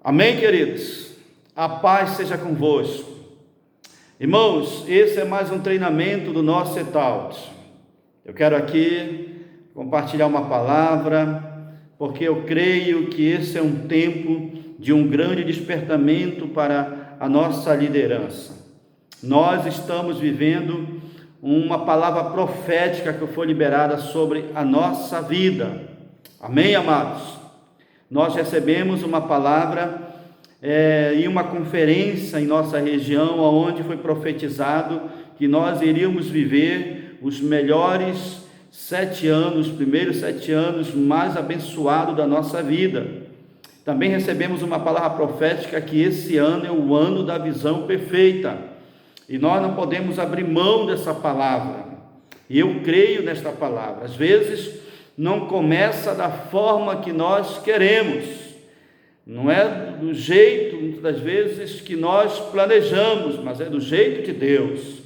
Amém, queridos? A paz seja convosco. Irmãos, esse é mais um treinamento do nosso Setalt. Eu quero aqui compartilhar uma palavra, porque eu creio que esse é um tempo de um grande despertamento para a nossa liderança. Nós estamos vivendo uma palavra profética que foi liberada sobre a nossa vida. Amém, amados? Nós recebemos uma palavra em uma conferência em nossa região, onde foi profetizado que nós iríamos viver os melhores 7 anos, primeiros 7 anos mais abençoados da nossa vida. Também recebemos uma palavra profética que esse ano é o ano da visão perfeita, e nós não podemos abrir mão dessa palavra, e eu creio nesta palavra. Às vezes não começa da forma que nós queremos, não é do jeito, muitas das vezes, que nós planejamos, mas é do jeito de Deus.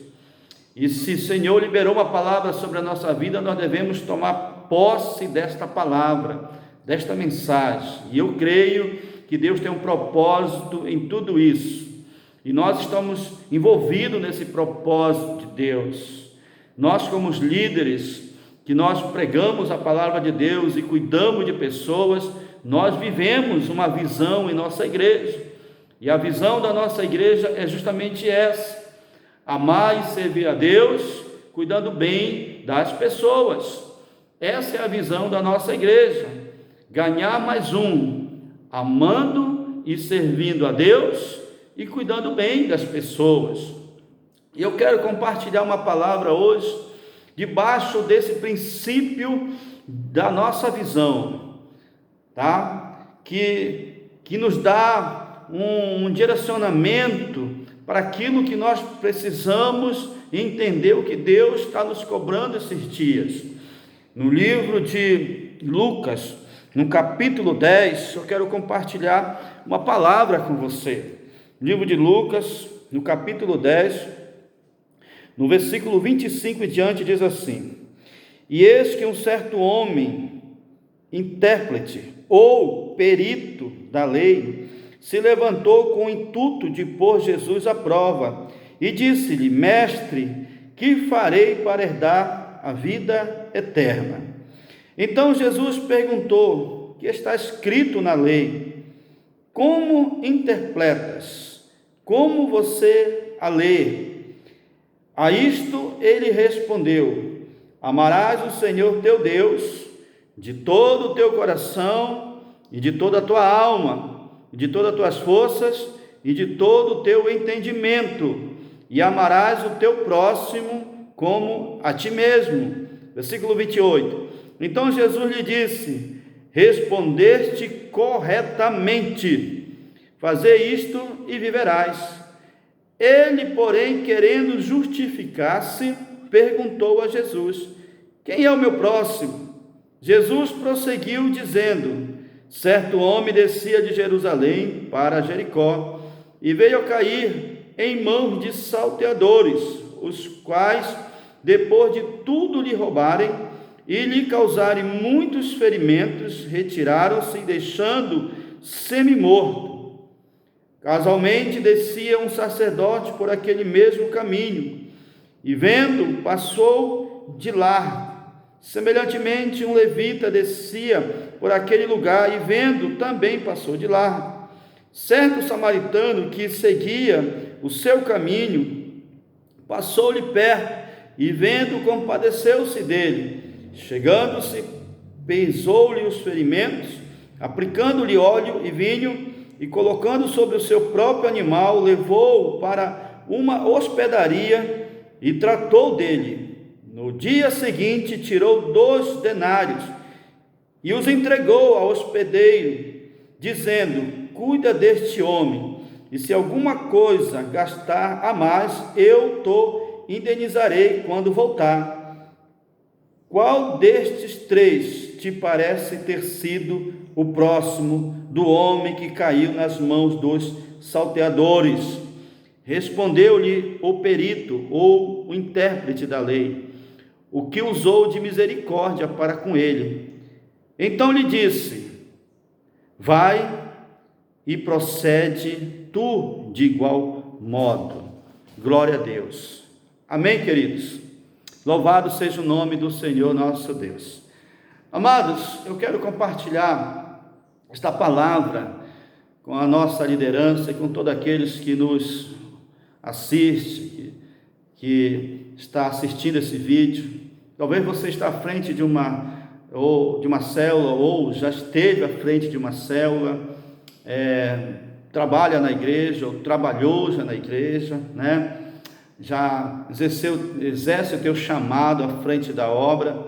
E se o Senhor liberou uma palavra sobre a nossa vida, nós devemos tomar posse desta palavra, desta mensagem. E eu creio que Deus tem um propósito em tudo isso, e nós estamos envolvidos nesse propósito de Deus. Nós, como os líderes, que nós pregamos a palavra de Deus e cuidamos de pessoas, nós vivemos uma visão em nossa igreja, e a visão da nossa igreja é justamente essa: amar e servir a Deus, cuidando bem das pessoas. Essa é a visão da nossa igreja: ganhar mais um, amando e servindo a Deus e cuidando bem das pessoas. E eu quero compartilhar uma palavra hoje debaixo desse princípio da nossa visão, tá? Que nos dá um direcionamento para aquilo que nós precisamos entender, o que Deus está nos cobrando esses dias. No livro de Lucas, no capítulo 10, eu quero compartilhar uma palavra com você. Livro de Lucas, no capítulo 10, no versículo 25 e diante, diz assim: E eis que um certo homem, intérprete ou perito da lei, se levantou com o intuito de pôr Jesus à prova, e disse-lhe: Mestre, que farei para herdar a vida eterna? Então Jesus perguntou: O que está escrito na lei? Como interpretas? Como você a lê? A isto ele respondeu: Amarás o Senhor teu Deus de todo o teu coração e de toda a tua alma, e de todas as tuas forças e de todo o teu entendimento, e amarás o teu próximo como a ti mesmo. Versículo 28. Então Jesus lhe disse: Respondeste corretamente, fazei isto e viverás. Ele, porém, querendo justificar-se, perguntou a Jesus: Quem é o meu próximo? Jesus prosseguiu dizendo: Certo homem descia de Jerusalém para Jericó, e veio a cair em mãos de salteadores, os quais, depois de tudo lhe roubarem e lhe causarem muitos ferimentos, retiraram-se, deixando semi-morto. Casualmente descia um sacerdote por aquele mesmo caminho, e vendo, passou de largo. Semelhantemente, um levita descia por aquele lugar, e vendo, também passou de largo. Certo samaritano que seguia o seu caminho, passou-lhe perto, e vendo, compadeceu-se dele. Chegando-se, pesou-lhe os ferimentos, aplicando-lhe óleo e vinho, e colocando sobre o seu próprio animal, levou-o para uma hospedaria e tratou dele. No dia seguinte, tirou 2 denários e os entregou ao hospedeiro, dizendo: Cuida deste homem, e se alguma coisa gastar a mais, eu te indenizarei quando voltar. Qual destes 3 te parece ter sido o próximo do homem que caiu nas mãos dos salteadores? Respondeu-lhe o perito ou o intérprete da lei, o que usou de misericórdia para com ele. Então lhe disse: Vai e procede tu de igual modo. Glória a Deus. Amém, queridos? Louvado seja o nome do Senhor nosso Deus. Amados, eu quero compartilhar esta palavra com a nossa liderança e com todos aqueles que nos assistem, que está assistindo esse vídeo. Talvez você está à frente de uma célula, ou já esteve à frente de uma célula, trabalha na igreja, ou trabalhou já na igreja, né? Já exerce o teu chamado à frente da obra,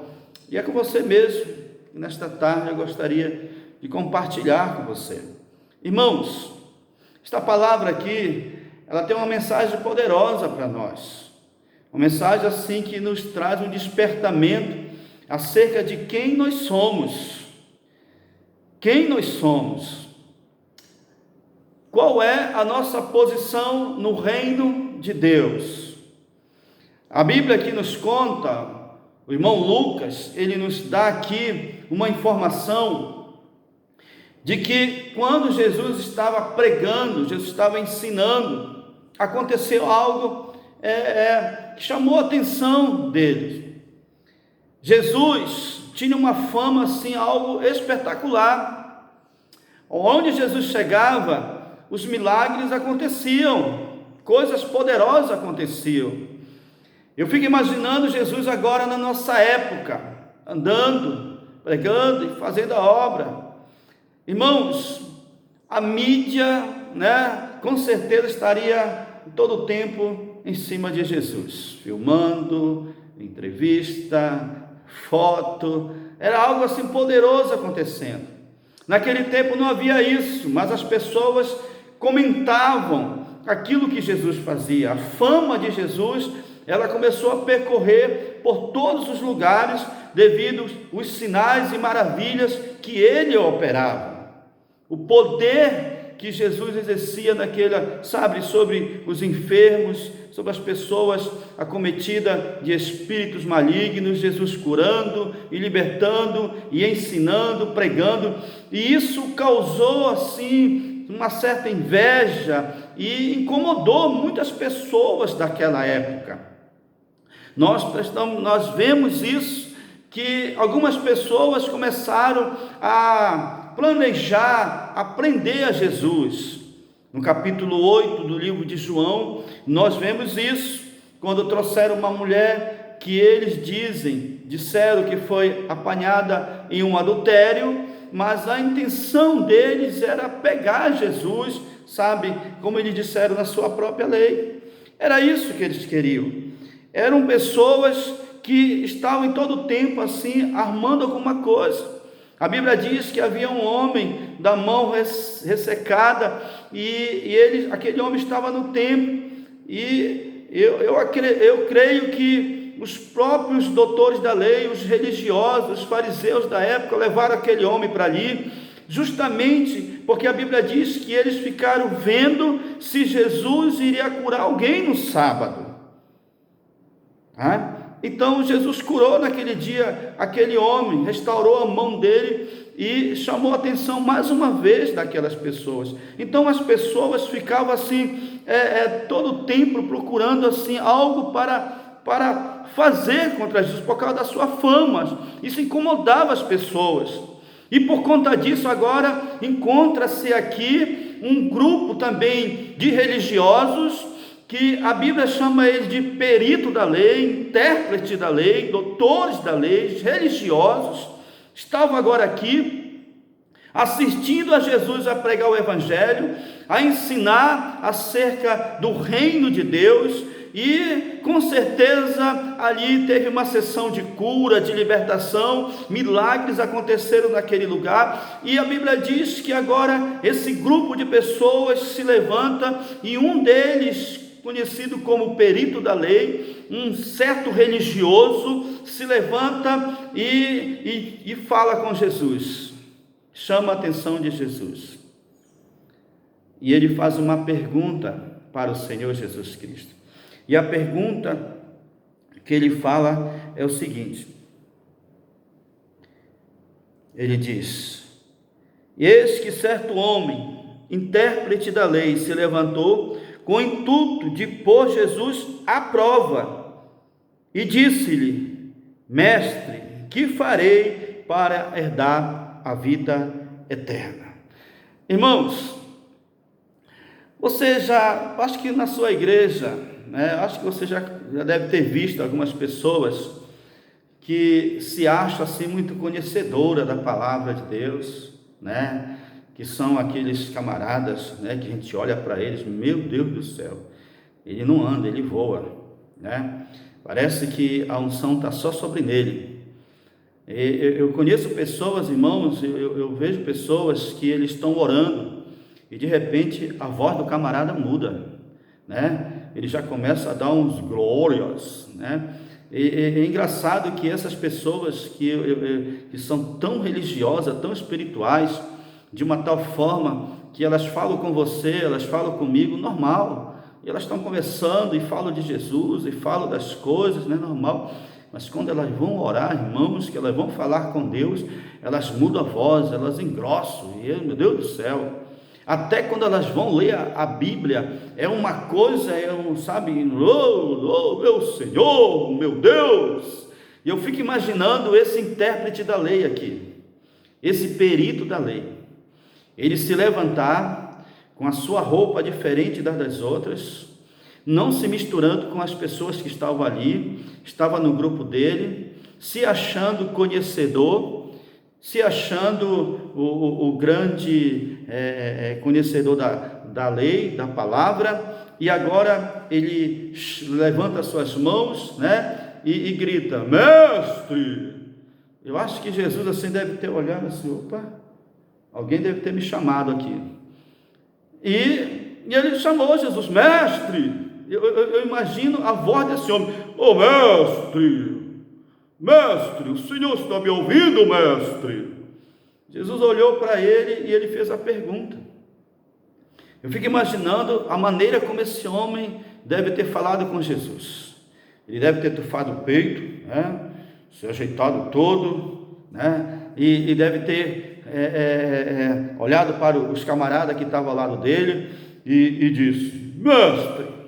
e é com você mesmo. Nesta tarde eu gostaria de compartilhar com você. Irmãos, esta palavra aqui, ela tem uma mensagem poderosa para nós, uma mensagem assim que nos traz um despertamento acerca de quem nós somos. Quem nós somos? Qual é a nossa posição no reino de Deus? A Bíblia aqui nos conta, o irmão Lucas, ele nos dá aqui uma informação de que quando Jesus estava pregando, Jesus estava ensinando, aconteceu algo que chamou a atenção deles. Jesus tinha uma fama assim, algo espetacular. Onde Jesus chegava, os milagres aconteciam, coisas poderosas aconteciam. Eu fico imaginando Jesus agora na nossa época, andando, pregando e fazendo a obra. Irmãos, a mídia, com certeza estaria todo o tempo em cima de Jesus, filmando, entrevista, foto, era algo assim poderoso acontecendo. Naquele tempo não havia isso, mas as pessoas comentavam aquilo que Jesus fazia. A fama de Jesus, ela começou a percorrer por todos os lugares devido aos sinais e maravilhas que ele operava. O poder que Jesus exercia sobre os enfermos, sobre as pessoas acometidas de espíritos malignos, Jesus curando e libertando e ensinando, pregando, e isso causou assim uma certa inveja e incomodou muitas pessoas daquela época. Nós vemos isso, que algumas pessoas começaram a planejar, aprender a Jesus. No capítulo 8 do livro de João, nós vemos isso, quando trouxeram uma mulher que eles disseram que foi apanhada em um adultério, mas a intenção deles era pegar Jesus, sabe, como eles disseram na sua própria lei. Era isso que eles queriam. Eram pessoas que estavam em todo o tempo assim, armando alguma coisa. A Bíblia diz que havia um homem da mão ressecada, e aquele homem estava no templo, e eu creio que os próprios doutores da lei, os religiosos, os fariseus da época, levaram aquele homem para ali, justamente porque a Bíblia diz que eles ficaram vendo se Jesus iria curar alguém no sábado. Então Jesus curou naquele dia aquele homem, restaurou a mão dele e chamou a atenção mais uma vez daquelas pessoas. Então as pessoas ficavam assim, todo o tempo procurando assim algo para fazer contra Jesus, por causa da sua fama. Isso incomodava as pessoas, e por conta disso agora encontra-se aqui um grupo também de religiosos, que a Bíblia chama eles de perito da lei, intérprete da lei, doutores da lei, religiosos, estavam agora aqui, assistindo a Jesus a pregar o Evangelho, a ensinar acerca do reino de Deus, e com certeza ali teve uma sessão de cura, de libertação, milagres aconteceram naquele lugar, e a Bíblia diz que agora esse grupo de pessoas se levanta, e um deles, conhecido como perito da lei, um certo religioso, se levanta e fala com Jesus, chama a atenção de Jesus, e ele faz uma pergunta para o Senhor Jesus Cristo, e a pergunta que ele fala é o seguinte: ele diz: eis que certo homem intérprete da lei, se levantou com o intuito de pôr Jesus à prova e disse-lhe: Mestre, que farei para herdar a vida eterna? Irmãos, você já, acho que na sua igreja, acho que você já deve ter visto algumas pessoas que se acham assim muito conhecedora da palavra de Deus, que são aqueles camaradas, que a gente olha para eles, meu Deus do céu, ele não anda, ele voa, parece que a unção está só sobre ele. Eu conheço pessoas, irmãos, eu vejo pessoas que eles estão orando e de repente a voz do camarada muda, ele já começa a dar uns glórias, É engraçado que essas pessoas que são tão religiosas, tão espirituais, de uma tal forma que elas falam com você, elas falam comigo, normal, e elas estão conversando e falam de Jesus, e falam das coisas, normal, mas quando elas vão orar, irmãos, que elas vão falar com Deus, elas mudam a voz, elas engrossam, e meu Deus do céu, até quando elas vão ler a Bíblia, é uma coisa, sabe, meu Senhor, meu Deus, e eu fico imaginando esse intérprete da lei aqui, esse perito da lei, ele se levantar com a sua roupa diferente das outras, não se misturando com as pessoas que estavam ali, estava no grupo dele, se achando conhecedor, se achando o grande conhecedor da lei, da palavra, e agora ele levanta as suas mãos, e grita: Mestre! Eu acho que Jesus assim deve ter olhado assim: opa, alguém deve ter me chamado aqui. E ele chamou Jesus: Mestre! Eu imagino a voz desse homem: Ô mestre, mestre, o Senhor está me ouvindo, mestre? Jesus olhou para ele e ele fez a pergunta. Eu fico imaginando a maneira como esse homem deve ter falado com Jesus. Ele deve ter tufado o peito, se ajeitado todo, e deve ter olhado para os camaradas que estavam ao lado dele e disse: Mestre,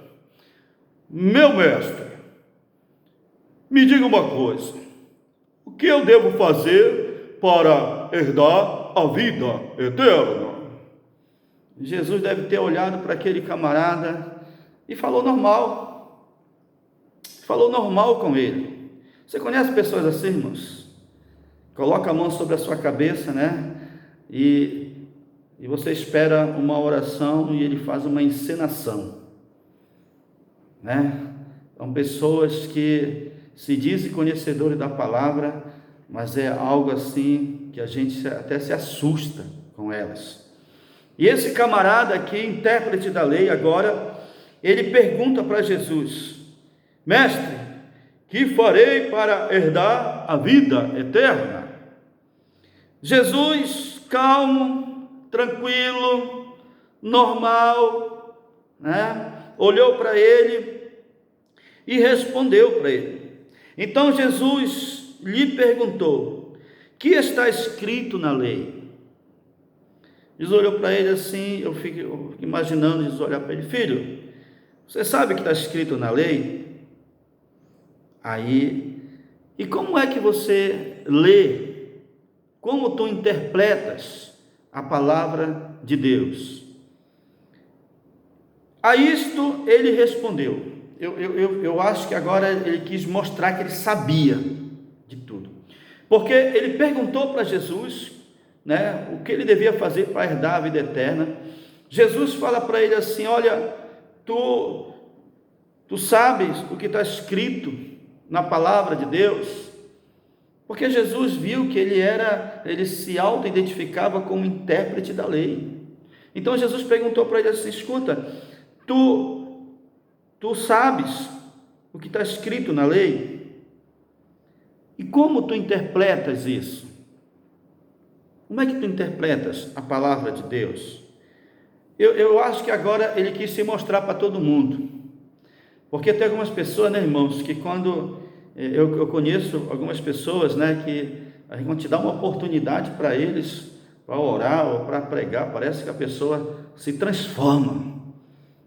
meu mestre, me diga uma coisa, o que eu devo fazer para herdar a vida eterna? Jesus deve ter olhado para aquele camarada e falou normal com ele. Você conhece pessoas assim, irmãos? Coloca a mão sobre a sua cabeça, e você espera uma oração e ele faz uma encenação, São pessoas que se dizem conhecedores da palavra, mas é algo assim que a gente até se assusta com elas. E esse camarada aqui, intérprete da lei, agora ele pergunta para Jesus: Mestre, que farei para herdar a vida eterna? Jesus, calmo, tranquilo, normal, olhou para ele e respondeu para ele. Então Jesus lhe perguntou: que está escrito na lei? Jesus olhou para ele assim, eu fico imaginando Jesus olhar para ele: filho, você sabe o que está escrito na lei? Aí, e como é que você lê? Como tu interpretas a palavra de Deus? A isto ele respondeu. Eu acho que agora ele quis mostrar que ele sabia de tudo, porque ele perguntou para Jesus, o que ele devia fazer para herdar a vida eterna. Jesus fala para ele assim: olha, tu sabes o que está escrito na palavra de Deus? Porque Jesus viu que ele se auto-identificava como intérprete da lei. Então Jesus perguntou para ele assim: escuta, tu sabes o que está escrito na lei? E como tu interpretas isso? Como é que tu interpretas a palavra de Deus? Eu acho que agora ele quis se mostrar para todo mundo, porque tem algumas pessoas, irmãos, que quando eu conheço algumas pessoas, que a gente dá uma oportunidade para eles, para orar ou para pregar, parece que a pessoa se transforma.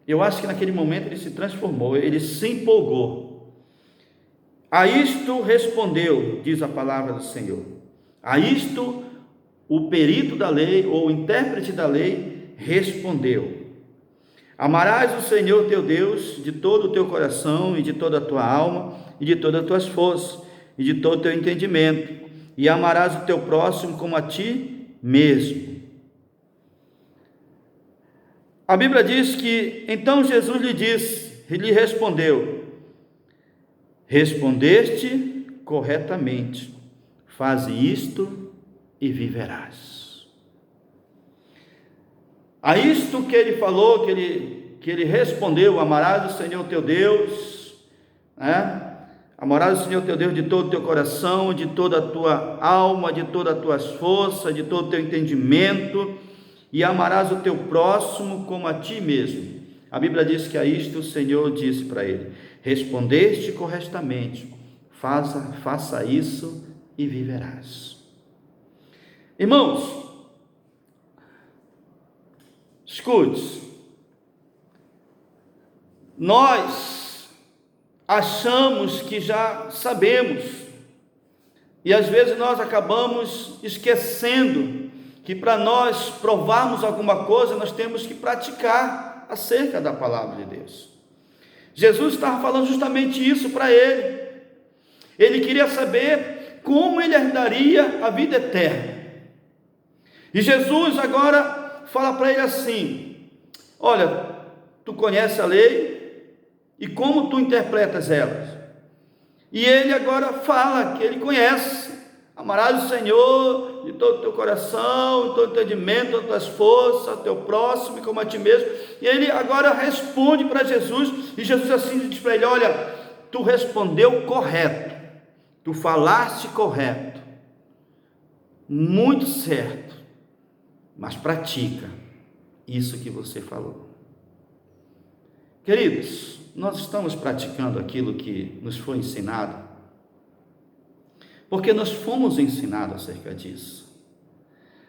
Eu acho que naquele momento ele se transformou, ele se empolgou. A isto respondeu, diz a palavra do Senhor. A isto o perito da lei, ou o intérprete da lei, respondeu: amarás o Senhor teu Deus de todo o teu coração, e de toda a tua alma, e de todas as tuas forças, e de todo o teu entendimento, e amarás o teu próximo como a ti mesmo. A Bíblia diz que, então Jesus lhe respondeu: respondeste corretamente, faze isto e viverás. A isto que ele falou, que ele respondeu: amarás o Senhor teu Deus, amarás o Senhor teu Deus de todo o teu coração, de toda a tua alma, de todas as tuas forças, de todo o teu entendimento, e amarás o teu próximo como a ti mesmo. A Bíblia diz que a isto o Senhor disse para ele: respondeste corretamente, faça isso e viverás. Irmãos, escute, nós achamos que já sabemos, e às vezes nós acabamos esquecendo que para nós provarmos alguma coisa, nós temos que praticar acerca da palavra de Deus. Jesus estava falando justamente isso para ele. Ele queria saber como ele herdaria a vida eterna. E Jesus agora fala para ele assim: olha, tu conheces a lei e como tu interpretas elas. E ele agora fala que ele conhece: amarás o Senhor de todo o teu coração, de todo o teu entendimento, de todas as tuas forças, teu próximo como a ti mesmo. E ele agora responde para Jesus, e Jesus assim diz para ele: olha, tu respondeu correto, tu falaste correto, muito certo, mas pratica isso que você falou. Queridos, nós estamos praticando aquilo que nos foi ensinado, porque nós fomos ensinados acerca disso.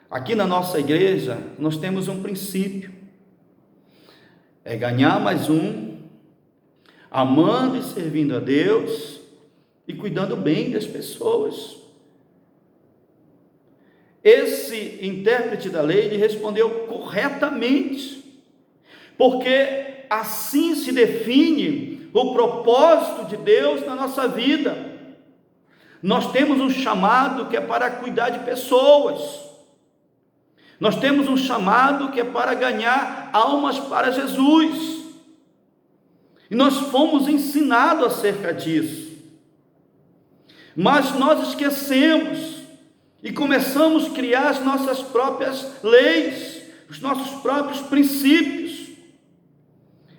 Aqui na nossa igreja, nós temos um princípio: é ganhar mais um, amando e servindo a Deus, e cuidando bem das pessoas. Esse intérprete da lei, ele respondeu corretamente, porque assim se define o propósito de Deus na nossa vida. Nós temos um chamado que é para cuidar de pessoas. Nós temos um chamado que é para ganhar almas para Jesus. E nós fomos ensinados acerca disso. Mas nós esquecemos e começamos a criar as nossas próprias leis, os nossos próprios princípios.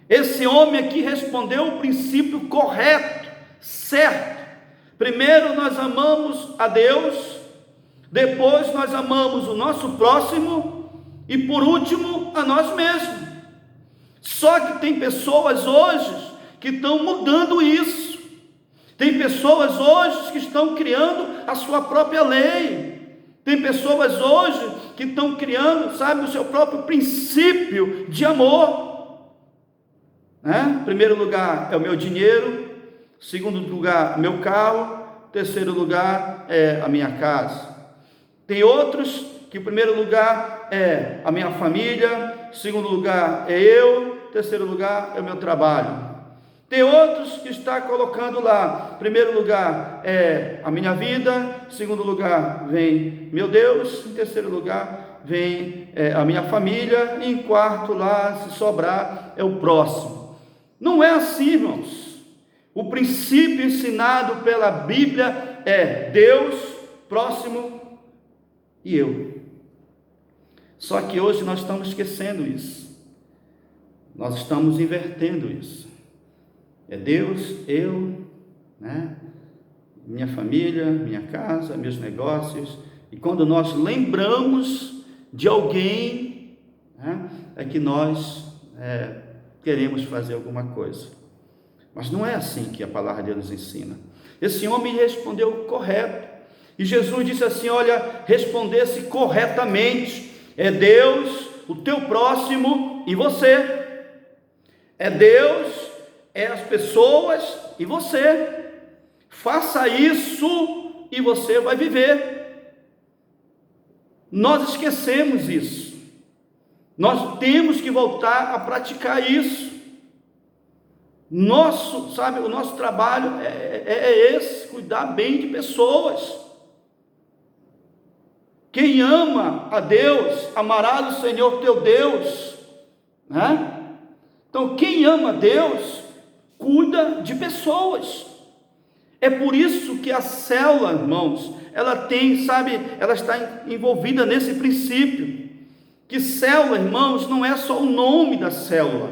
Esse homem aqui respondeu o princípio correto, certo. Primeiro nós amamos a Deus, depois nós amamos o nosso próximo e por último a nós mesmos. Só que tem pessoas hoje que estão mudando isso. Tem pessoas hoje que estão criando a sua própria lei. Tem pessoas hoje que estão criando, o seu próprio princípio de amor. Em primeiro lugar é o meu dinheiro. Segundo lugar, meu carro. Terceiro lugar é a minha casa. Tem outros que o primeiro lugar é a minha família, segundo lugar é eu, terceiro lugar é o meu trabalho. Tem outros que está colocando lá, primeiro lugar é a minha vida, segundo lugar vem meu Deus, em terceiro lugar vem a minha família, e em quarto lá, se sobrar, é o próximo. Não é assim, irmãos. O princípio ensinado pela Bíblia é Deus, próximo e eu. Só que hoje nós estamos esquecendo isso. Nós estamos invertendo isso. É Deus, eu, minha família, minha casa, meus negócios. E quando nós lembramos de alguém, é que nós queremos fazer alguma coisa. Mas não é assim que a palavra de Deus nos ensina. Esse homem respondeu correto. E Jesus disse assim: olha, respondesse corretamente: é Deus, o teu próximo e você. É Deus, é as pessoas e você. Faça isso e você vai viver. Nós esquecemos isso. Nós temos que voltar a praticar isso. O nosso trabalho é esse, cuidar bem de pessoas. Quem ama a Deus, amará o Senhor teu Deus, né? Então, quem ama a Deus, cuida de pessoas. É por isso que a célula, irmãos, ela está envolvida nesse princípio, que célula, irmãos, não é só o nome da célula,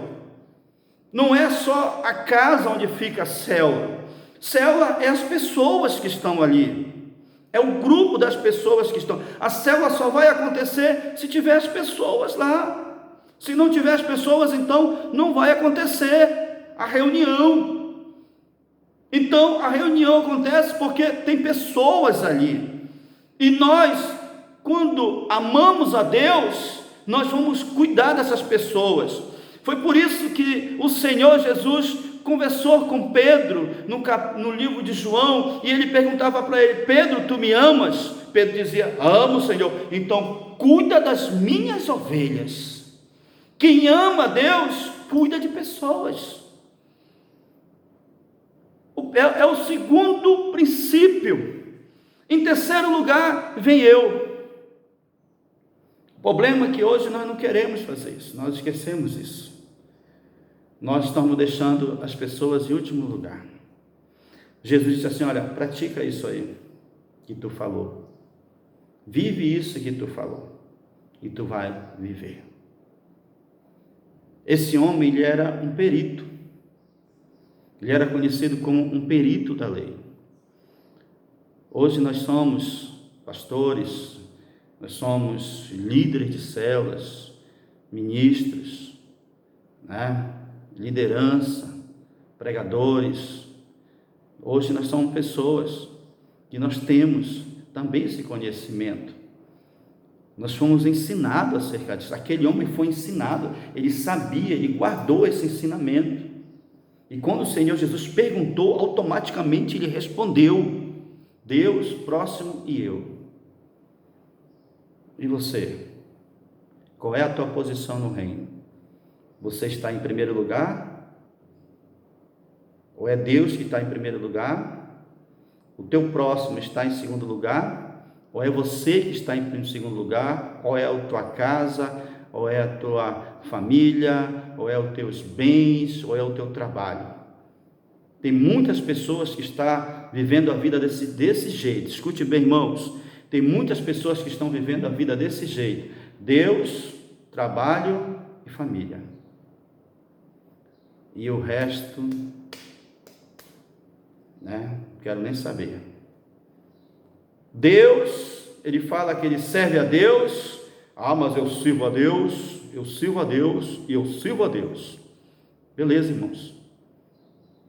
não é só a casa onde fica a célula. Célula é as pessoas que estão ali, é o grupo das pessoas que estão. A célula só vai acontecer se tiver as pessoas lá. Se não tiver as pessoas, então não vai acontecer a reunião. Então a reunião acontece porque tem pessoas ali. E nós, quando amamos a Deus, nós vamos cuidar dessas pessoas. Foi por isso que o Senhor Jesus conversou com Pedro no livro de João, e ele perguntava para ele: Pedro, tu me amas? Pedro dizia: amo, Senhor. Então cuida das minhas ovelhas. Quem ama a Deus, cuida de pessoas. É o segundo princípio. Em terceiro lugar, vem eu. O problema é que hoje nós não queremos fazer isso, nós esquecemos isso. Nós estamos deixando as pessoas em último lugar. Jesus disse assim: olha, pratica isso aí que tu falou, vive isso que tu falou, e tu vai viver. Esse homem, ele era um perito, ele era conhecido como um perito da lei. Hoje nós somos pastores, nós somos líderes de células, ministros, né? Liderança, pregadores. Hoje nós somos pessoas que nós temos também esse conhecimento. Nós fomos ensinados acerca disso. Aquele homem foi ensinado, ele sabia, ele guardou esse ensinamento. E quando o Senhor Jesus perguntou, automaticamente ele respondeu: Deus, próximo e eu. E você? Qual é a tua posição no reino? Você está em primeiro lugar? Ou é Deus que está em primeiro lugar? O teu próximo está em segundo lugar? Ou é você que está em segundo lugar? Ou é a tua casa? Ou é a tua família? Ou é os teus bens? Ou é o teu trabalho? Tem muitas pessoas que estão vivendo a vida desse jeito. Escute bem, irmãos. Tem muitas pessoas que estão vivendo a vida desse jeito: Deus, trabalho e família. E o resto, né? Não quero nem saber. Deus, ele fala que ele serve a Deus. Ah, mas eu sirvo a Deus, eu sirvo a Deus e eu sirvo a Deus. Beleza, irmãos.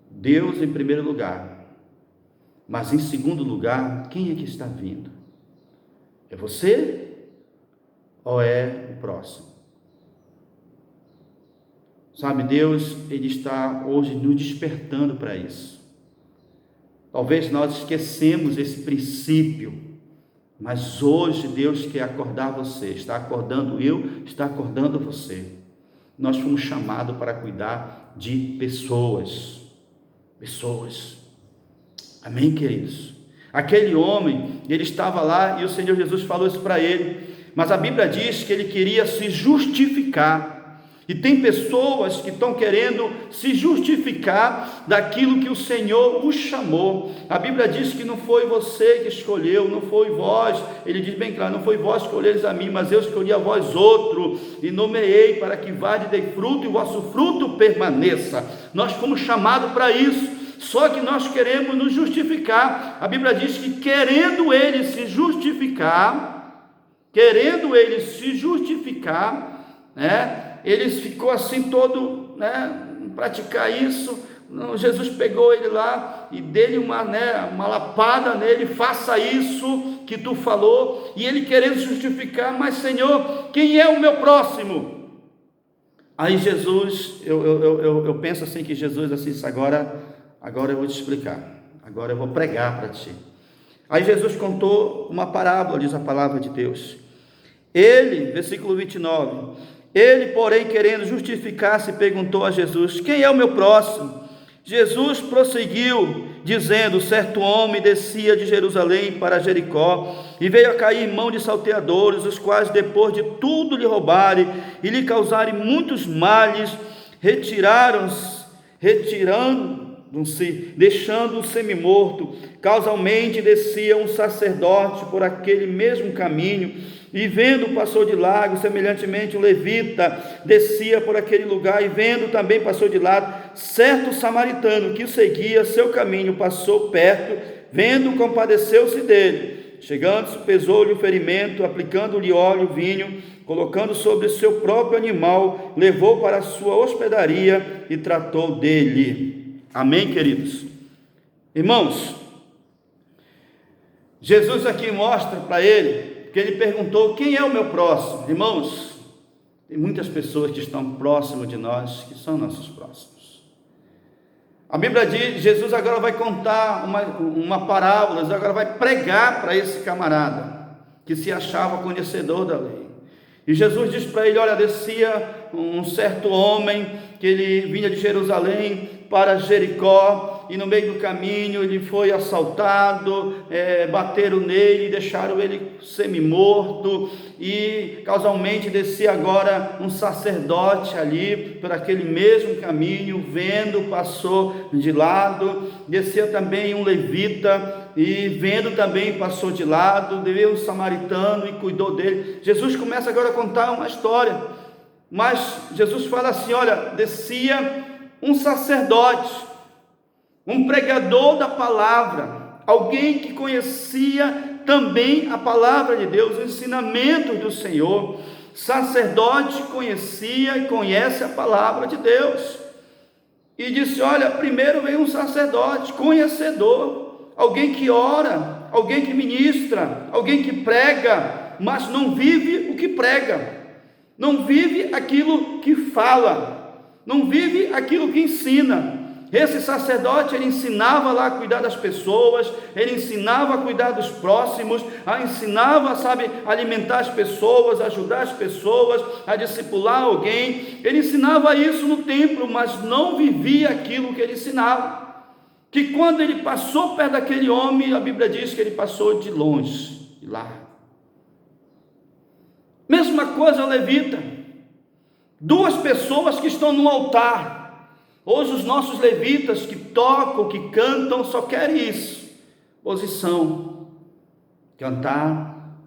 Deus em primeiro lugar. Mas em segundo lugar, quem é que está vindo? É você ou é o próximo? Sabe, Deus, ele está hoje nos despertando para isso. Talvez nós esquecemos esse princípio, mas hoje Deus quer acordar você. Está acordando eu, está acordando você. Nós fomos chamados para cuidar de pessoas. Pessoas. Amém, queridos? Aquele homem, ele estava lá e o Senhor Jesus falou isso para ele, mas a Bíblia diz que ele queria se justificar. E tem pessoas que estão querendo se justificar daquilo que o Senhor os chamou. A Bíblia diz que não foi você que escolheu, não foi vós. Ele diz bem claro: não foi vós que escolheres a mim, mas eu escolhi a vós outro, e nomeei para que vade e dei fruto, e o vosso fruto permaneça. Nós fomos chamados para isso. Só que nós queremos nos justificar. A Bíblia diz que querendo ele se justificar, né? Ele ficou assim todo, né, praticar isso, Não, Jesus pegou ele lá e deu uma lapada nele, faça isso que tu falou, e ele querendo justificar, mas Senhor, quem é o meu próximo? Aí Jesus, eu penso assim, que Jesus assim disse, agora eu vou te explicar, agora eu vou pregar para ti. Aí Jesus contou uma parábola, diz a palavra de Deus. Ele, versículo 29, ele, porém, querendo justificar-se, perguntou a Jesus, quem é o meu próximo? Jesus prosseguiu, dizendo, certo homem descia de Jerusalém para Jericó, e veio a cair em mão de salteadores, os quais, depois de tudo lhe roubarem, e lhe causarem muitos males, retirando-se, deixando-o semi-morto. Causalmente descia um sacerdote por aquele mesmo caminho, e vendo, passou de largo. Semelhantemente um levita descia por aquele lugar, e vendo, também passou de lado. Certo samaritano que o seguia seu caminho passou perto, vendo, compadeceu-se dele. Chegando-se, pesou-lhe o ferimento, aplicando-lhe óleo, vinho, colocando sobre seu próprio animal, levou para a sua hospedaria e tratou dele. Amém, queridos? Irmãos, Jesus aqui mostra para ele, que ele perguntou, quem é o meu próximo? Irmãos, tem muitas pessoas que estão próximas de nós, que são nossos próximos. A Bíblia diz, Jesus agora vai contar uma parábola, agora vai pregar para esse camarada, que se achava conhecedor da lei. E Jesus diz para ele, olha, descia um certo homem, que ele vinha de Jerusalém para Jericó, e no meio do caminho ele foi assaltado, bateram nele, deixaram ele semi-morto, e causalmente descia agora um sacerdote ali, por aquele mesmo caminho, vendo, passou de lado. Descia também um levita, e vendo também passou de lado. Veio um samaritano e cuidou dele. Jesus começa agora a contar uma história, mas Jesus fala assim, olha, descia um sacerdote, um pregador da palavra, alguém que conhecia também a palavra de Deus, os ensinamentos do Senhor. Sacerdote conhecia e conhece a palavra de Deus, e disse, olha, primeiro veio um sacerdote conhecedor, alguém que ora, alguém que ministra, alguém que prega, mas não vive o que prega, não vive aquilo que fala, não vive aquilo que ensina. Esse sacerdote, ele ensinava lá a cuidar das pessoas, ele ensinava a cuidar dos próximos, ensinava, a alimentar as pessoas, ajudar as pessoas, a discipular alguém. Ele ensinava isso no templo, mas não vivia aquilo que ele ensinava. Que quando ele passou perto daquele homem, a Bíblia diz que ele passou de longe, de lá. Mesma coisa o levita, duas pessoas que estão no altar. Hoje os nossos levitas que tocam, que cantam, só querem isso, posição, cantar,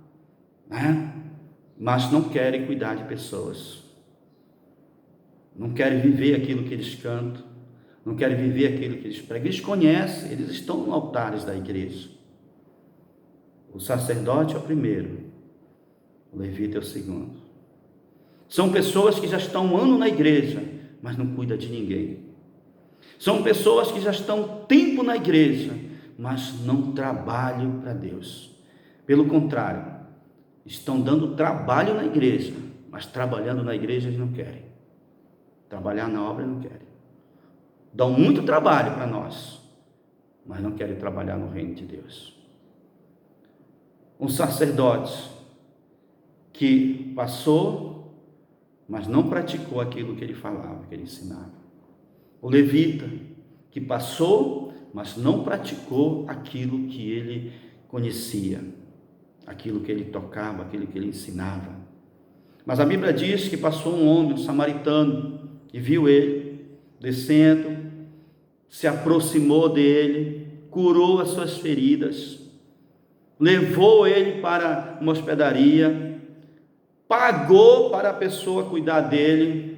mas não querem cuidar de pessoas, não querem viver aquilo que eles cantam, não querem viver aquilo que eles pregam. Eles conhecem, eles estão nos altares da igreja. O sacerdote é o primeiro, o levita é o segundo. São pessoas que já estão um ano na igreja, mas não cuidam de ninguém. São pessoas que já estão tempo na igreja, mas não trabalham para Deus. Pelo contrário, estão dando trabalho na igreja, mas trabalhando na igreja eles não querem. Trabalhar na obra não querem. Dão muito trabalho para nós, mas não querem trabalhar no reino de Deus. Um sacerdote que passou, mas não praticou aquilo que ele falava, que ele ensinava. O levita, que passou, mas não praticou aquilo que ele conhecia, aquilo que ele tocava, aquilo que ele ensinava. Mas a Bíblia diz que passou um homem, um samaritano, e viu ele descendo, se aproximou dele, curou as suas feridas, levou ele para uma hospedaria, pagou para a pessoa cuidar dele.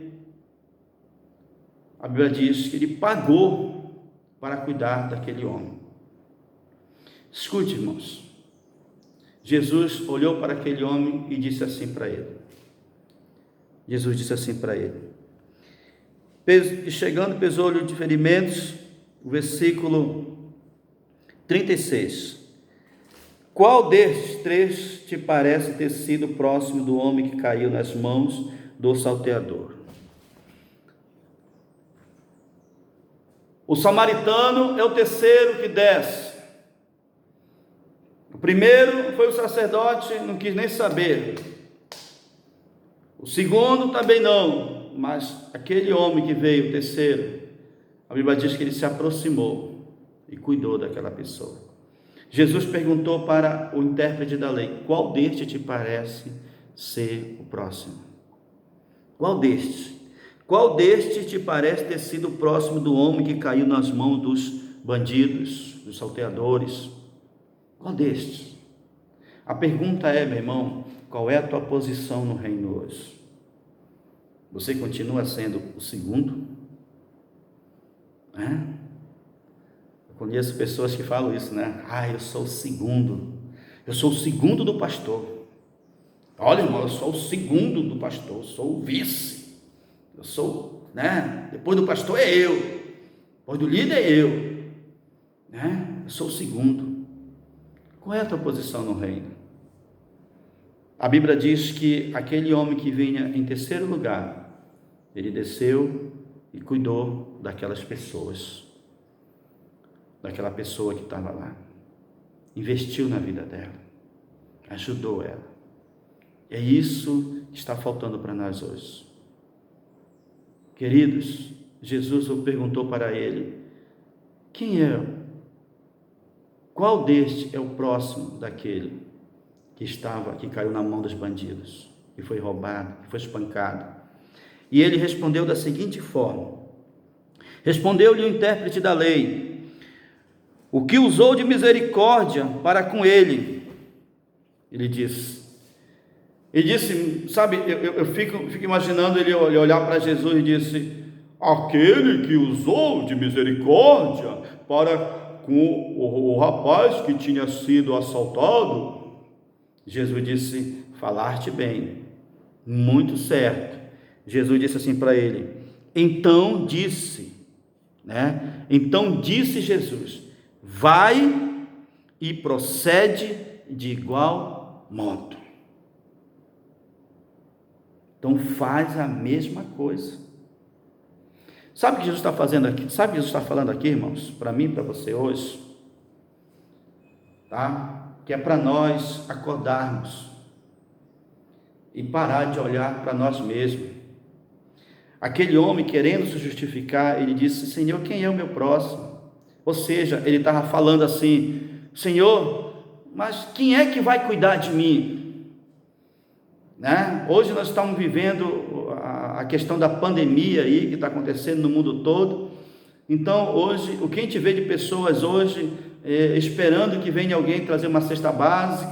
A Bíblia diz que ele pagou para cuidar daquele homem. Escute, irmãos. Jesus olhou para aquele homem e disse assim para ele. Jesus disse assim para ele: E chegando, pesou-lhe de ferimentos, o versículo 36. Qual destes três te parece ter sido próximo do homem que caiu nas mãos do salteador? O samaritano é o terceiro que desce. O primeiro foi o sacerdote, não quis nem saber. O segundo também não, mas aquele homem que veio, o terceiro, a Bíblia diz que ele se aproximou e cuidou daquela pessoa. Jesus perguntou para o intérprete da lei: qual deste te parece ser o próximo? Qual deste? Qual deste te parece ter sido o próximo do homem que caiu nas mãos dos bandidos, dos salteadores? Qual destes? A pergunta é, meu irmão, qual é a tua posição no reino hoje? Você continua sendo o segundo? Eu conheço pessoas que falam isso, né? Eu sou o segundo. Eu sou o segundo do pastor. Olha, irmão, eu sou o segundo do pastor. Eu sou o vice. Eu sou, depois do pastor é eu. Depois do líder é eu. Eu sou o segundo. Qual é a tua posição no reino? A Bíblia diz que aquele homem que vinha em terceiro lugar, ele desceu e cuidou daquelas pessoas, daquela pessoa que estava lá, investiu na vida dela, ajudou ela. É isso que está faltando para nós hoje. Queridos, Jesus perguntou para ele: qual deste é o próximo daquele que caiu na mão dos bandidos, que foi roubado, que foi espancado? E ele respondeu da seguinte forma: respondeu-lhe o intérprete da lei: o que usou de misericórdia para com ele? Ele disse, sabe, eu fico imaginando ele olhar para Jesus e disse: aquele que usou de misericórdia para com o rapaz que tinha sido assaltado. Jesus disse: falaste bem, muito certo. Jesus disse assim para ele: então disse Jesus: vai e procede de igual modo. Então faz a mesma coisa. Sabe o que Jesus está fazendo aqui? Sabe o que Jesus está falando aqui, irmãos? Para mim e para você hoje, que é para nós acordarmos e parar de olhar para nós mesmos. Aquele homem, querendo se justificar, ele disse: Senhor, quem é o meu próximo? Ou seja, ele estava falando assim: Senhor, mas quem é que vai cuidar de mim? Hoje nós estamos vivendo a questão da pandemia aí, que está acontecendo no mundo todo. Então hoje, o que a gente vê de pessoas hoje, esperando que venha alguém trazer uma cesta básica,